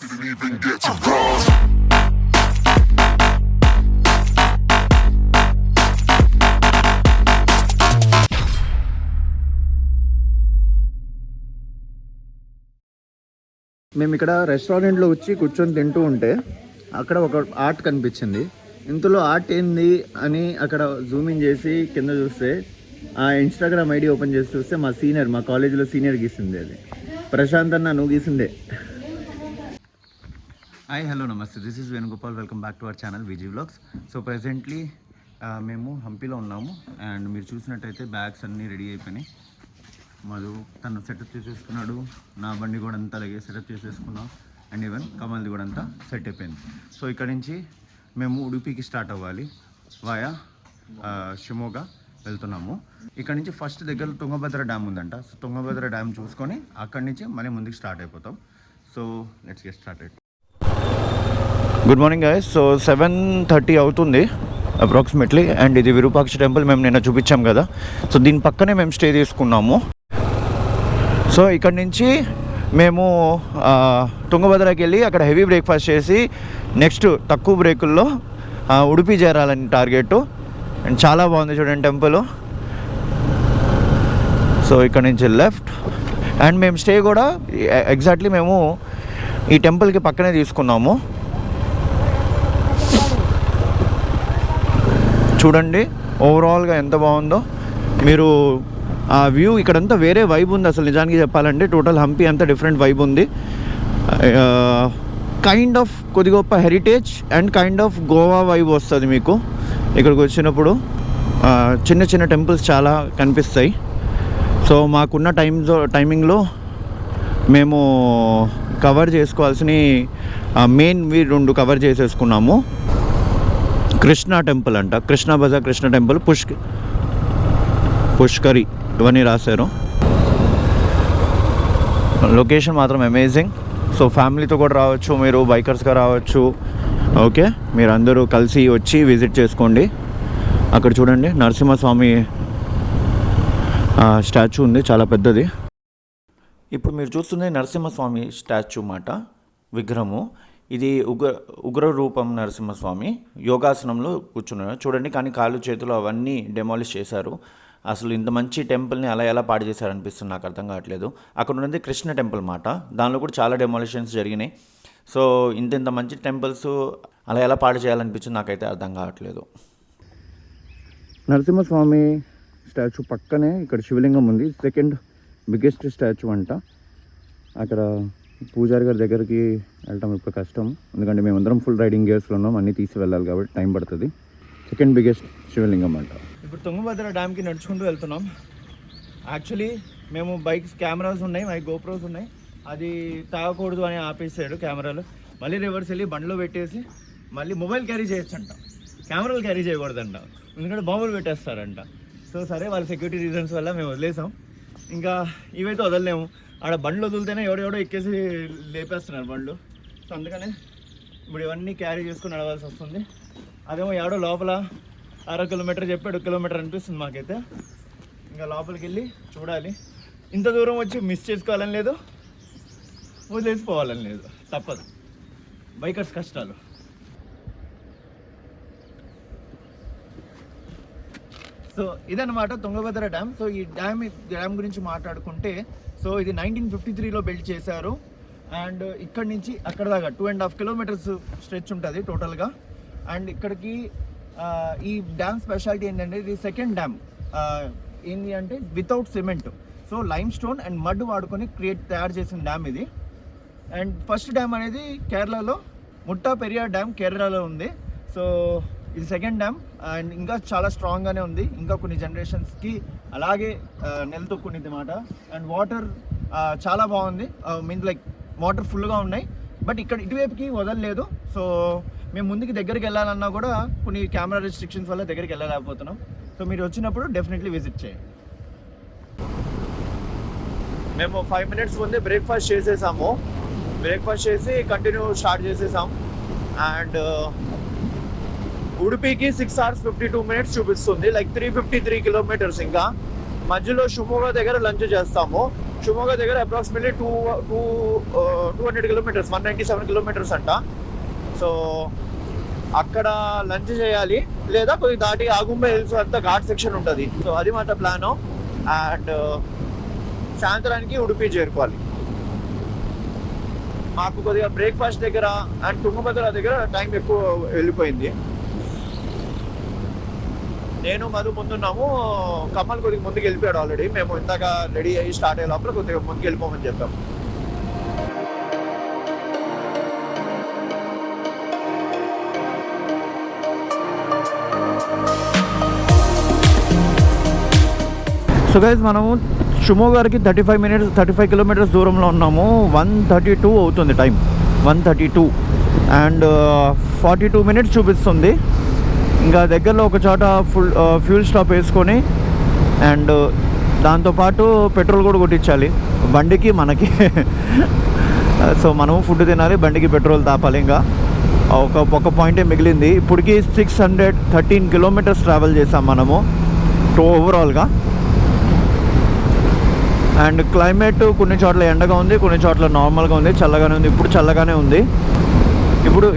Didn't even get to cross. మేము ఇక్కడ రెస్టారెంట్లో వచ్చి కూర్చొని తింటూ ఉంటే అక్కడ ఒక ఆర్ట్ కనిపించింది. ఇంతలో ఆర్ట్ ఏంది అని అక్కడ జూమింగ్ చేసి కింద చూస్తే ఆ ఇన్స్టాగ్రామ్ ఐడి ఓపెన్ చేసి చూస్తే మా కాలేజీలో సీనియర్ గీసింది. అది ప్రశాంత్ అన్న నువ్వు గీసిందే. Hi hello namaste, this is Venugopal. Welcome back to our channel Viji vlogs. So presently మేము హంపీలో ఉన్నాము. అండ్ మీరు చూసినట్టయితే బ్యాగ్స్ అన్నీ రెడీ అయిపోయినాయి. మధు తను సెటప్ చేసేసుకున్నాడు, నా బండి కూడా అంతా అలాగే సెటప్ చేసేసుకున్నాం. అండ్ ఈవెన్ కమల్ది కూడా అంతా సెట్ అయిపోయింది. సో ఇక్కడ నుంచి మేము ఉడుపికి స్టార్ట్ అవ్వాలి. వాయా షిమోగా వెళ్తున్నాము. ఇక్కడ నుంచి ఫస్ట్ దగ్గర తుంగభద్ర డ్యామ్ ఉందంట. సో తుంగభద్ర డ్యామ్ చూసుకొని అక్కడి నుంచి మళ్ళీ ముందుకు స్టార్ట్ అయిపోతాం. So let's get started. Good morning guys. So 7:30 అవుతుంది అప్రాక్సిమేట్లీ. అండ్ ఇది విరూపాక్ష టెంపుల్ మేము నిన్న చూపించాం కదా. సో దీని పక్కనే మేము స్టే తీసుకున్నాము. సో ఇక్కడ నుంచి మేము తుంగభద్రకి వెళ్ళి అక్కడ హెవీ బ్రేక్ఫాస్ట్ చేసి నెక్స్ట్ తక్కువ బ్రేకుల్లో ఉడిపి చేరాలని టార్గెట్. అండ్ చాలా బాగుంది చూడండి టెంపుల్. సో ఇక్కడ నుంచి లెఫ్ట్. అండ్ మేము స్టే కూడా ఎగ్జాక్ట్లీ మేము ఈ టెంపుల్కి పక్కనే తీసుకున్నాము. చూడండి ఓవరాల్గా ఎంత బాగుందో. మీరు ఆ వ్యూ ఇక్కడంతా వేరే వైబ్ ఉంది అసలు నిజానికి చెప్పాలంటే. టోటల్ హంపి అంతా డిఫరెంట్ వైబ్ ఉంది. కైండ్ ఆఫ్ కొద్ది గొప్ప heritage and kind of Goa vibe వస్తుంది మీకు ఇక్కడికి వచ్చినప్పుడు. చిన్న చిన్న టెంపుల్స్ చాలా కనిపిస్తాయి. సో మాకున్న టైమింగ్లో మేము కవర్ చేసుకోవాల్సిన మెయిన్వి 2 కవర్ చేసేసుకున్నాము. కృష్ణ టెంపుల్ అంట, కృష్ణ బజార్ కృష్ణ టెంపుల్, పుష్కరి ఇవన్నీ రాశారు. లొకేషన్ మాత్రం అమేజింగ్. సో ఫ్యామిలీతో కూడా రావచ్చు, మీరు బైకర్స్గా రావచ్చు. ఓకే, మీరు అందరూ కలిసి వచ్చి విజిట్ చేసుకోండి. అక్కడ చూడండి నరసింహస్వామి స్టాచ్యూ ఉంది, చాలా పెద్దది. ఇప్పుడు మీరు చూస్తుంది నరసింహస్వామి స్టాచ్యూ మాట, విగ్రహము. ఇది ఉగ్ర రూపం నరసింహస్వామి యోగాసనంలో కూర్చున్నారు చూడండి. కానీ కాళ్ళు చేతులు అవన్నీ డెమాలిష్ చేశారు. అసలు ఇంత మంచి టెంపుల్ని అలా ఎలా పాడు చేశారనిపిస్తుంది, నాకు అర్థం కావట్లేదు. అక్కడ ఉన్నది కృష్ణ టెంపుల్ మాట, దానిలో కూడా చాలా డెమాలిషన్స్ జరిగినాయి. సో ఇంత మంచి టెంపుల్స్ అలా ఎలా పాడు చేయాలనిపించింది నాకైతే అర్థం కావట్లేదు. నరసింహస్వామి స్టాచ్యూ పక్కనే ఇక్కడ శివలింగం ఉంది, సెకండ్ బిగ్గెస్ట్ స్టాచ్యూ అంట. అక్కడ పూజారి గారి దగ్గరికి వెళ్ళటం ఇప్పుడు కష్టం, ఎందుకంటే మేమందరం ఫుల్ రైడింగ్ గేర్స్లో ఉన్నాం, అన్నీ తీసి వెళ్ళాలి కాబట్టి టైం పడుతుంది. సెకండ్ బిగ్గెస్ట్ శివలింగం అంట. ఇప్పుడు తుంగభద్ర డ్యామ్కి నడుచుకుంటూ వెళ్తున్నాం. యాక్చువల్లీ మేము బైక్స్ కెమెరాస్ ఉన్నాయి, మై గోప్రోస్ ఉన్నాయి, అది తాగకూడదు అని ఆపేసాడు కెమెరాలు. మళ్ళీ రివర్స్ వెళ్ళి బండ్లో పెట్టేసి మళ్ళీ మొబైల్ క్యారీ చేయొచ్చంట, కెమెరాలు క్యారీ చేయకూడదంట, ఎందుకంటే బాంబులు పెట్టేస్తారంట. సో సరే వాళ్ళ సెక్యూరిటీ రీజన్స్ వల్ల మేము వదిలేసాం. ఇంకా ఇవైతే వదలలేము, ఆడ బండ్లు వదిలితేనే ఎవడెవడో ఎక్కేసి లేపేస్తున్నారు బండ్లు. సో అందుకనే ఇప్పుడు ఇవన్నీ క్యారీ చేసుకుని నడవాల్సి వస్తుంది. అదేమో ఎవడో లోపల 1/2 కిలోమీటర్ చెప్పి 1 కిలోమీటర్ అనిపిస్తుంది మాకైతే. ఇంకా లోపలికి వెళ్ళి చూడాలి. ఇంత దూరం వచ్చి మిస్ చేసుకోవాలని లేదు, వదిలేసిపోవాలని లేదు, తప్పదు, బైకర్స్ కష్టాలు. సో ఇదన్నమాట తుంగభద్ర డ్యామ్. సో ఈ డ్యామ్ గురించి మాట్లాడుకుంటే, సో ఇది 1953లో బిల్డ్ చేశారు. అండ్ ఇక్కడ నుంచి అక్కడ దాకా 2.5 కిలోమీటర్స్ స్ట్రెచ్ ఉంటుంది టోటల్గా. అండ్ ఇక్కడికి ఈ డ్యామ్ స్పెషాలిటీ ఏంటంటే, ఇది సెకండ్ డ్యామ్. ఏంటి అంటే without cement, so lime stone and mud వాడుకొని తయారు చేసిన డ్యామ్ ఇది. అండ్ ఫస్ట్ డ్యామ్ అనేది కేరళలో ముట్టా పెరియార్ డ్యామ్ కేరళలో ఉంది. సో ఇది సెకండ్ డ్యామ్ అండ్ ఇంకా చాలా స్ట్రాంగ్గానే ఉంది, ఇంకా కొన్ని జనరేషన్స్కి అలాగే నిలదొక్కునిది మాట. అండ్ వాటర్ చాలా బాగుంది, మీన్స్ లైక్ వాటర్ ఫుల్గా ఉన్నాయి. బట్ ఇక్కడ ఇటువైపుకి వదలలేదు. సో మేము ముందుకి దగ్గరికి వెళ్ళాలన్నా కూడా కొన్ని కెమెరా రెస్ట్రిక్షన్స్ వల్ల దగ్గరికి వెళ్ళలేకపోతున్నాం. సో మీరు వచ్చినప్పుడు డెఫినెట్లీ విజిట్ చేయండి. మేము 5 minutes ముందే బ్రేక్ఫాస్ట్ చేసేసాము. బ్రేక్ఫాస్ట్ చేసి కంటిన్యూ స్టార్ట్ చేసేసాం. అండ్ ఉడిపికి 6 hours 52 minutes చూపిస్తుంది, లైక్ 353 kilometers. ఇంకా మధ్యలో షిమోగా దగ్గర లంచ్ చేస్తాము. షిమోగా దగ్గర అప్రాక్సిమేట్లీ 200 కిలోమీటర్స్, 197 కిలోమీటర్స్ అంట. సో అక్కడ లంచ్ చేయాలి, లేదా కొద్దిగా దాటి ఆగుంబే హిల్స్ అంతా ఘాట్ సెక్షన్ ఉంటుంది. సో అది మాట ప్లాను. అండ్ సాయంత్రానికి ఉడిపి చేరుకోవాలి. మాకు కొద్దిగా బ్రేక్ఫాస్ట్ దగ్గర అండ్ తుంగభద్ర దగ్గర టైం ఎక్కువ వెళ్ళిపోయింది. నేను మధు ముందున్నాము, కమల్ కొద్దిగా ముందుకు వెళ్ళిపోయాడు ఆల్రెడీ. మేము ఇందాక రెడీ అయ్యి స్టార్ట్ అయ్యే లోపల కొద్దిగా ముందుకు వెళ్ళిపోమని చెప్పాము. సో గైస్ మనము షిమోగాకి 35 కిలోమీటర్స్ దూరంలో ఉన్నాము. 1:32 అవుతుంది టైం, 1:32 అండ్ 42 మినిట్స్ చూపిస్తుంది. ఇంకా దగ్గరలో ఒక చోట ఫ్యూల్ స్టాప్ వేసుకొని అండ్ దాంతోపాటు పెట్రోల్ కూడా కొట్టించాలి బండికి మనకి. సో మనము ఫుడ్ తినాలి, బండికి పెట్రోల్ తాపాలి. ఇంకా ఒక పాయింటే మిగిలింది. ఇప్పటికి 613 కిలోమీటర్స్ ట్రావెల్ చేసాం మనము ఓవరాల్గా. అండ్ క్లైమేట్ కొన్ని చోట్ల ఎండగా ఉంది, కొన్ని చోట్ల నార్మల్గా ఉంది, చల్లగానే ఉంది. ఇప్పుడు చల్లగానే ఉంది.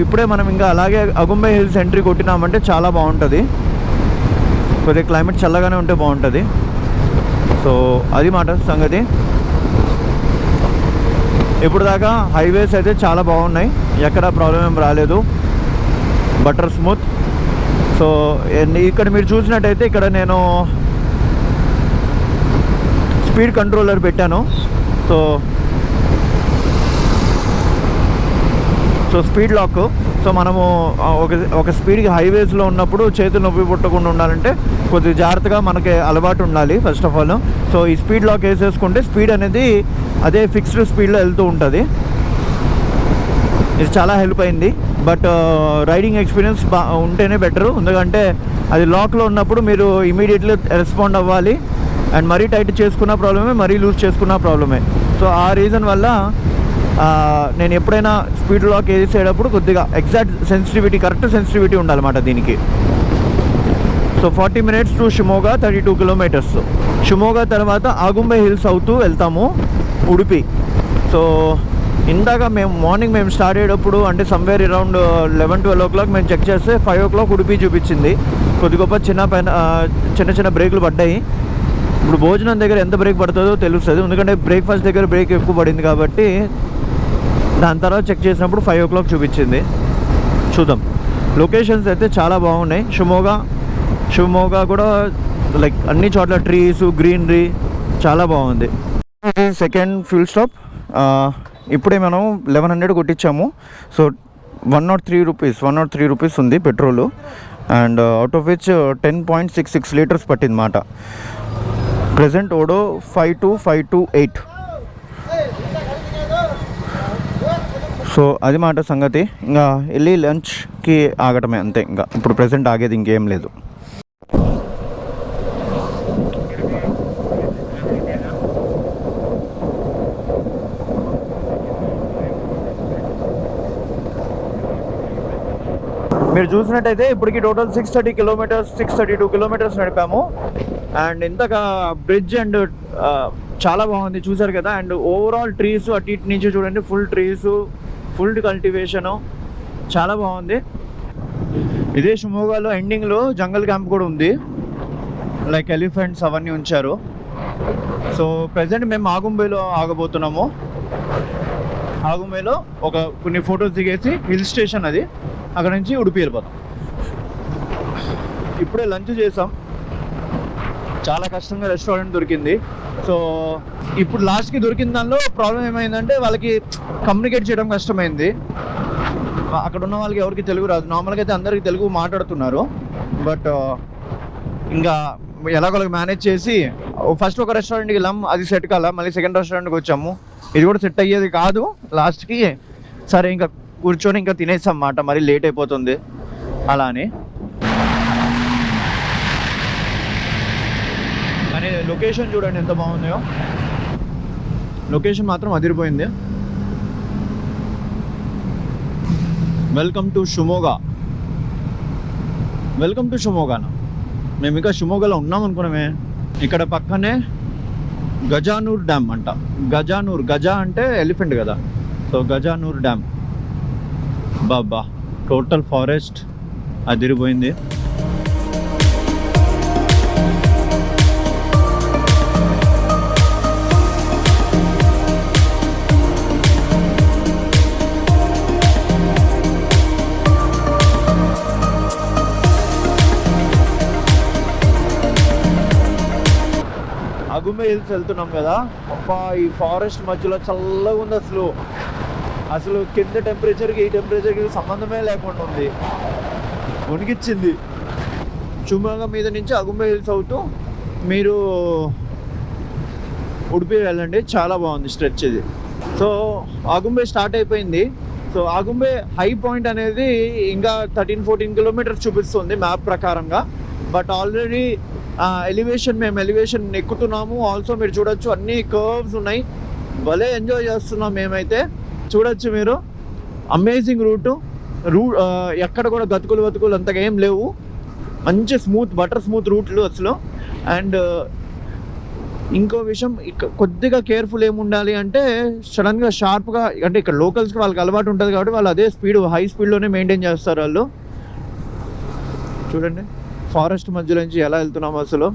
ఇప్పుడే మనం ఇంకా అలాగే అగుంబే హిల్స్ ఎంట్రీ కొట్టినామంటే చాలా బాగుంటుంది. కొద్దిగా క్లైమేట్ చల్లగానే ఉంటే బాగుంటుంది. సో అది మాట సంగతి. ఇప్పుడు దాకా హైవేస్ అయితే చాలా బాగున్నాయి, ఎక్కడ ప్రాబ్లం ఏం రాలేదు, బటర్ స్మూత్. సో ఇక్కడ మీరు చూసినట్టయితే ఇక్కడ నేను స్పీడ్ కంట్రోలర్ పెట్టాను. So speed lock. సో మనము ఒక స్పీడ్కి హైవేస్లో ఉన్నప్పుడు చేతులు నొప్పి పుట్టకుండా ఉండాలంటే కొద్దిగా జాగ్రత్తగా మనకి అలవాటు ఉండాలి ఫస్ట్ ఆఫ్ ఆల్. సో ఈ స్పీడ్ లాక్ వేసేసుకుంటే స్పీడ్ అనేది అదే ఫిక్స్డ్ స్పీడ్లో వెళ్తూ ఉంటుంది. ఇది చాలా హెల్ప్ అయింది. బట్ రైడింగ్ ఎక్స్పీరియన్స్ ఉంటేనే బెటరు, ఎందుకంటే అది లాక్లో ఉన్నప్పుడు మీరు ఇమీడియట్లీ రెస్పాండ్ అవ్వాలి. అండ్ మరీ టైట్ చేసుకున్న ప్రాబ్లమే, మరీ లూజ్ చేసుకున్న ప్రాబ్లమే. సో ఆ రీజన్ వల్ల నేను ఎప్పుడైనా స్పీడ్ లాక్ వేసేటప్పుడు కొద్దిగా ఎగ్జాక్ట్ సెన్సిటివిటీ, కరెక్ట్ సెన్సిటివిటీ ఉండాలన్నమాట దీనికి. So 40 minutes to Shimoga, 32 kilometres. Shimoga తర్వాత ఆగుంబే హిల్స్ అవుతూ వెళ్తాము ఉడిపి. సో ఇందాక మార్నింగ్ మేము స్టార్ట్ అయ్యేటప్పుడు అంటే సమ్వేర్ అరౌండ్ 11-12 ఓ క్లాక్ మేము చెక్ చేస్తే 5 ఓ క్లాక్ ఉడిపి చూపించింది. కొద్ది గొప్ప చిన్న బ్రేకులు పడ్డాయి. ఇప్పుడు భోజనం దగ్గర ఎంత బ్రేక్ పడుతుందో తెలుస్తుంది, ఎందుకంటే బ్రేక్ఫాస్ట్ దగ్గర బ్రేక్ ఎక్కువ పడింది కాబట్టి. దాని తర్వాత చెక్ చేసినప్పుడు 5 ఓ క్లాక్ చూపించింది. చూద్దాం. లొకేషన్స్ అయితే చాలా బాగున్నాయి. షిమోగా కూడా లైక్ అన్ని చోట్ల ట్రీస్, గ్రీనరీ చాలా బాగుంది. Second fuel stop. ఇప్పుడే మనం 1100 కొట్టించాము. సో 103 రూపీస్ ఉంది petrol. And out of which 10.66 litres పట్టింది మాట. ప్రెజెంట్ ఓడో 52528. సో అది మాట సంగతి. ఇంకా వెళ్ళి లంచ్కి ఆగటమే అంతే. ఇంకా ఇప్పుడు ప్రెజెంట్ ఆగేది ఇంకేం లేదు. మీరు చూసినట్టయితే ఇప్పటికి టోటల్ 632 కిలోమీటర్స్ నడిపాము. అండ్ ఇంతగా బ్రిడ్జ్ అండ్ చాలా బాగుంది, చూసారు కదా. అండ్ ఓవరాల్ ట్రీస్ అటు ఇటు నుంచి చూడండి, ఫుల్ ట్రీస్, ఫుల్ కల్టివేషను, చాలా బాగుంది. ఇదే షిమోగాలో ఎండింగ్లో జంగల్ క్యాంప్ కూడా ఉంది, లైక్ ఎలిఫెంట్స్ అవన్నీ ఉంచారు. సో ప్రజెంట్ మేము ఆగుంబేలో ఆగబోతున్నాము. ఆగుంబేలో కొన్ని ఫొటోస్ దిగేసి హిల్ స్టేషన్ అది, అక్కడ నుంచి ఉడిపి వెళ్ళిపోతాం. ఇప్పుడే లంచ్ చేసాం, చాలా కష్టంగా రెస్టారెంట్ దొరికింది. సో ఇప్పుడు లాస్ట్కి దొరికిన దానిలో ప్రాబ్లం ఏమైందంటే వాళ్ళకి కమ్యూనికేట్ చేయడం కష్టమైంది. అక్కడ ఉన్న వాళ్ళకి ఎవరికి తెలుగు రాదు. నార్మల్గా అయితే అందరికీ తెలుగు మాట్లాడుతున్నారు. బట్ ఇంకా ఎలాగోలాగా మేనేజ్ చేసి ఫస్ట్ ఒక రెస్టారెంట్కి వెళ్ళాం, అది సెట్ కాల. మళ్ళీ సెకండ్ రెస్టారెంట్కి వచ్చాము, ఇది కూడా సెట్ అయ్యేది కాదు. లాస్ట్కి సరే ఇంకా కూర్చొని ఇంకా తినేసాం అన్నమాట, మరీ లేట్ అయిపోతుంది అలా అని. కానీ లొకేషన్ చూడండి ఎంత బాగుందో, లొకేషన్ మాత్రం అదిరిపోయింది. Welcome to Shimoga. Welcome to షిమోగానా? మేము ఇంకా షిమోగాలో ఉన్నాం అనుకున్నామే. ఇక్కడ పక్కనే గజానూర్ డ్యామ్ అంట. గజానూర్, గజా అంటే ఎలిఫెంట్ కదా, సో గజానూర్ డ్యామ్. బాబా టోటల్ ఫారెస్ట్ అదిరిపోయింది. అగుంబే హిల్స్ వెళ్తున్నాం కదా, అబ్బా ఈ ఫారెస్ట్ మధ్యలో చల్లగా ఉంది. అసలు కింద టెంపరేచర్కి ఈ టెంపరేచర్కి సంబంధమే లేకుండా ఉంది, వణికిచ్చింది. షిమోగా మీద నుంచి అగుంబే హిల్స్ అవుతూ మీరు ఉడిపి వెళ్ళండి, చాలా బాగుంది స్ట్రెచ్ ఇది. సో అగుంబే స్టార్ట్ అయిపోయింది. సో అగుంబే హై పాయింట్ అనేది ఇంకా 13-14 కిలోమీటర్స్ చూపిస్తుంది మ్యాప్ ప్రకారంగా. బట్ ఆల్రెడీ మేము ఎలివేషన్ ఎక్కుతున్నాము. ఆల్సో మీరు చూడొచ్చు అన్ని కర్వ్స్ ఉన్నాయి, భలే ఎంజాయ్ చేస్తున్నాం మేమైతే. చూడొచ్చు మీరు, అమేజింగ్ రూట్. ఎక్కడ కూడా గతుకులు అంతగా ఏం లేవు, మంచి బటర్ స్మూత్ రూట్లు అసలు. అండ్ ఇంకో విషయం, కొద్దిగా కేర్ఫుల్ ఏముండాలి అంటే సడన్గా షార్ప్గా, అంటే ఇక్కడ లోకల్స్కి వాళ్ళకి అలవాటు ఉంటుంది కాబట్టి వాళ్ళు అదే హై స్పీడ్లోనే మెయింటైన్ చేస్తారు వాళ్ళు. చూడండి ఫారెస్ట్ మధ్యలో నుంచి ఎలా వెళ్తున్నాం అసలు.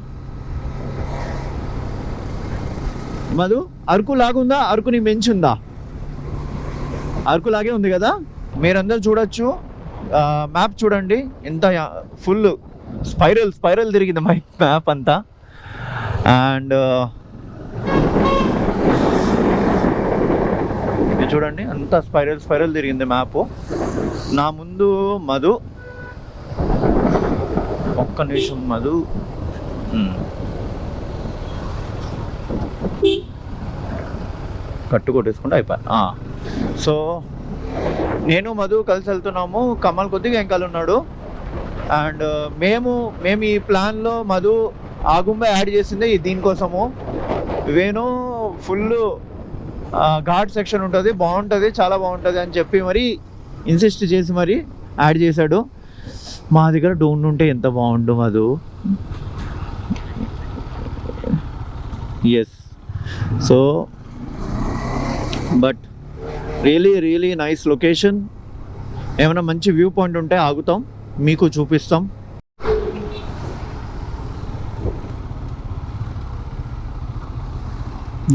మధు, అరకు లాగుందా, అరకుని మెంచుందా? అరకు లాగే ఉంది కదా. మీరందరూ చూడొచ్చు, మ్యాప్ చూడండి ఎంత ఫుల్ స్పైరల్ తిరిగింది మ్యాప్ అంతా. అండ్ ఇది చూడండి అంతా స్పైరల్ తిరిగింది మ్యాప్. నా ముందు మధు, ఒక్క నిమిషం మధు, కట్టు కొట్టేసుకుంటే అయిపోయి. సో నేను మధు కలిసి వెళ్తున్నాము, కమల్ కొద్దిగా వెంకాల ఉన్నాడు. అండ్ మేము ఈ ప్లాన్లో మధు ఆగుంబే యాడ్ చేసింది దీనికోసము. వేణు ఫుల్ ఘాట్ సెక్షన్ ఉంటుంది, బాగుంటుంది, చాలా బాగుంటుంది అని చెప్పి మరి ఇన్సిస్ట్ చేసి మరి యాడ్ చేశాడు. మా దగ్గర డ్రోన్ ఉంటే ఎంత బాగుండు Madhu. Yes, so but really nice location. ఏమైనా మంచి వ్యూ పాయింట్ ఉంటే ఆగుతాం, మీకు చూపిస్తాం.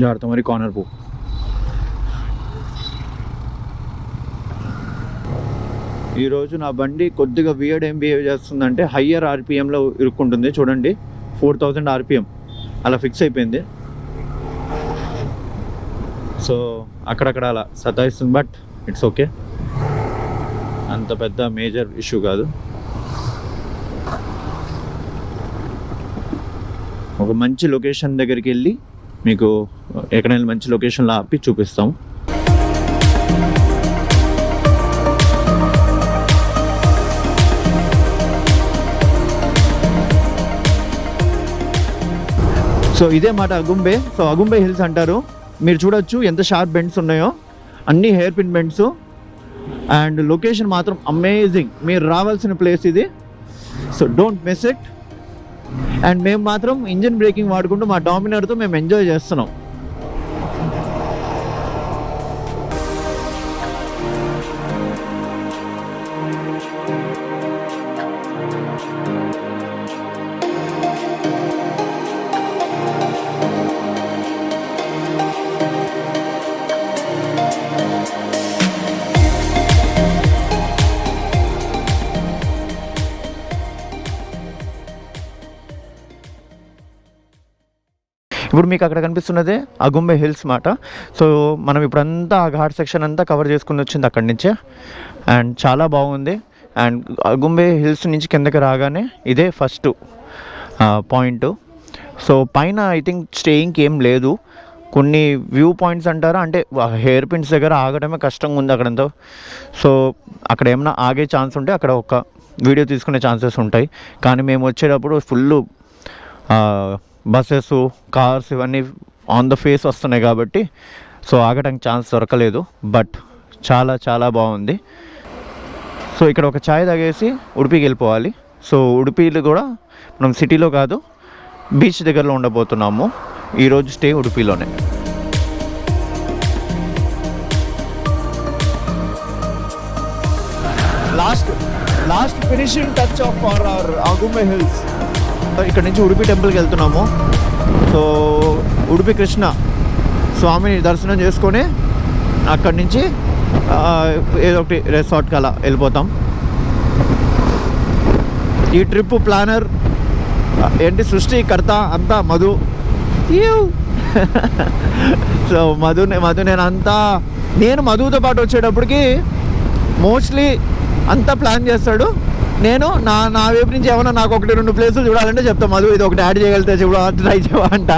జాగ్రత్త మరి, కార్నర్ పో. ఈరోజు నా బండి కొద్దిగా వియర్డ్ ఏం బిహేవ్ చేస్తుందంటే హయ్యర్ ఆర్పిఎంలో ఇరుక్కుంటుంది. చూడండి 4000 ఆర్పిఎం అలా ఫిక్స్ అయిపోయింది. సో అక్కడక్కడ అలా సతాయిస్తుంది, బట్ ఇట్స్ ఓకే, అంత పెద్ద మేజర్ ఇష్యూ కాదు. ఒక మంచి లొకేషన్ దగ్గరికి వెళ్ళి మీకు ఎక్కడైనా మంచి లొకేషన్లో ఆపి చూపిస్తాం. సో ఇదే మాట అగుంబే. సో అగుంబే హిల్స్ అంటారు. మీరు చూడొచ్చు ఎంత షార్ప్ బెండ్స్ ఉన్నాయో, అన్ని hair pin bends. And location మాత్రం అమేజింగ్, మీరు రావాల్సిన ప్లేస్ ఇది. So don't miss it. And మేము మాత్రం ఇంజిన్ బ్రేకింగ్ వాడుకుంటూ మా డామినర్తో మేము ఎంజాయ్ చేస్తున్నాం. ఇప్పుడు మీకు అక్కడ కనిపిస్తున్నదే అగుంబే హిల్స్ మాట. సో మనం ఇప్పుడంతా ఆ ఘాట్ సెక్షన్ అంతా కవర్ చేసుకుని వచ్చింది అక్కడి నుంచే. అండ్ చాలా బాగుంది. అండ్ అగుంబే హిల్స్ నుంచి కిందకి రాగానే ఇదే ఫస్ట్ పాయింట్. సో పైన ఐ థింక్ స్టేయింగ్కి ఏం లేదు, కొన్ని వ్యూ పాయింట్స్ అంటారా, అంటే హెయిర్ పిన్స్ దగ్గర ఆగడమే కష్టంగా ఉంది అక్కడంతా. సో అక్కడ ఏమైనా ఆగే ఛాన్స్ ఉంటే అక్కడ ఒక వీడియో తీసుకునే ఛాన్సెస్ ఉంటాయి. కానీ మేము వచ్చేటప్పుడు ఫుల్ బస్సెస్, కార్స్ ఇవన్నీ ఆన్ ద ఫేస్ వస్తున్నాయి కాబట్టి సో ఆగడానికి ఛాన్స్ దొరకలేదు. బట్ చాలా చాలా బాగుంది. సో ఇక్కడ ఒక ఛాయ్ తాగేసి ఉడిపికి వెళ్ళిపోవాలి. సో ఉడిపిలో కూడా మనం సిటీలో కాదు, బీచ్ దగ్గరలో ఉండబోతున్నాము. ఈరోజు స్టే ఉడుపిలోనే. Last finishing touch of for our Agumbe hills. ఇక్కడ నుంచి ఉడుపి టెంపుల్కి వెళ్తున్నాము. సో ఉడుపి కృష్ణ స్వామిని దర్శనం చేసుకొని అక్కడి నుంచి ఏదో ఒకటి రిసార్ట్కి అలా వెళ్ళిపోతాం. ఈ ట్రిప్ ప్లానర్ ఏంటి సృష్టికర్త అంతా మధు. సో మధు నేను మధుతో పాటు వచ్చేటప్పటికి మోస్ట్లీ అంతా ప్లాన్ చేస్తాడు. నేను నా వైపు నుంచి ఏమన్నా నాకు 1-2 ప్లేసులు చూడాలంటే చెప్తాను, మధు ఇది ఒకటి యాడ్ చేయగలిగితే చూడ ట్రై చేయవా అంట.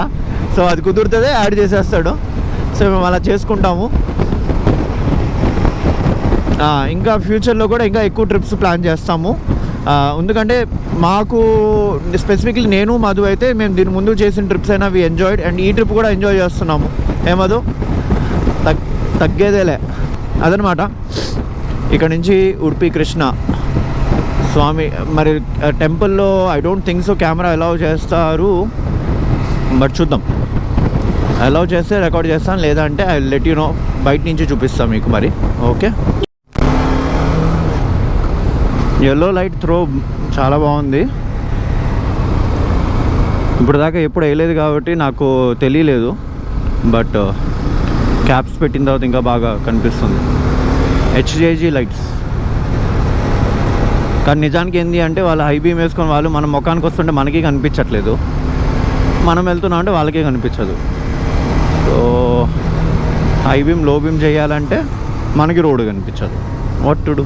సో అది కుదురుతుందే యాడ్ చేసేస్తాడు. సో మేము అలా చేసుకుంటాము. ఇంకా ఫ్యూచర్లో కూడా ఇంకా ఎక్కువ ట్రిప్స్ ప్లాన్ చేస్తాము. ఎందుకంటే మాకు స్పెసిఫిక్లీ నేను మధు అయితే మేము దీని ముందు చేసిన ట్రిప్స్ అయినా వి ఎంజాయ్డ్, అండ్ ఈ ట్రిప్ కూడా ఎంజాయ్ చేస్తున్నాము. మధు తగ్గేదేలే అదనమాట. ఇక్కడ నుంచి ఉడుపి కృష్ణ స్వామి మరి టెంపుల్లో I don't think so camera allow చేస్తారు, బట్ చూద్దాం. అలౌ చేస్తే రికార్డ్ చేస్తాను, లేదంటే ఐ లెట్ యూ నో, బయట నుంచి చూపిస్తాను మీకు మరి. ఓకే, ఎల్లో లైట్ త్రో చాలా బాగుంది. ఇప్పుడు దాకా ఎప్పుడు వేయలేదు కాబట్టి నాకు తెలియలేదు, బట్ క్యాప్స్ పెట్టిన తర్వాత ఇంకా బాగా కనిపిస్తుంది. HJG lights. కానీ నిజానికి ఏంటి అంటే వాళ్ళు హై బీమ్ వేసుకొని వాళ్ళు మన ముఖానికి వస్తుంటే మనకి కనిపించట్లేదు, మనం వెళ్తున్నాం అంటే వాళ్ళకే కనిపించదు. సో హై బీమ్ లో బీమ్ చేయాలంటే మనకి రోడ్డు కనిపించదు. What to do?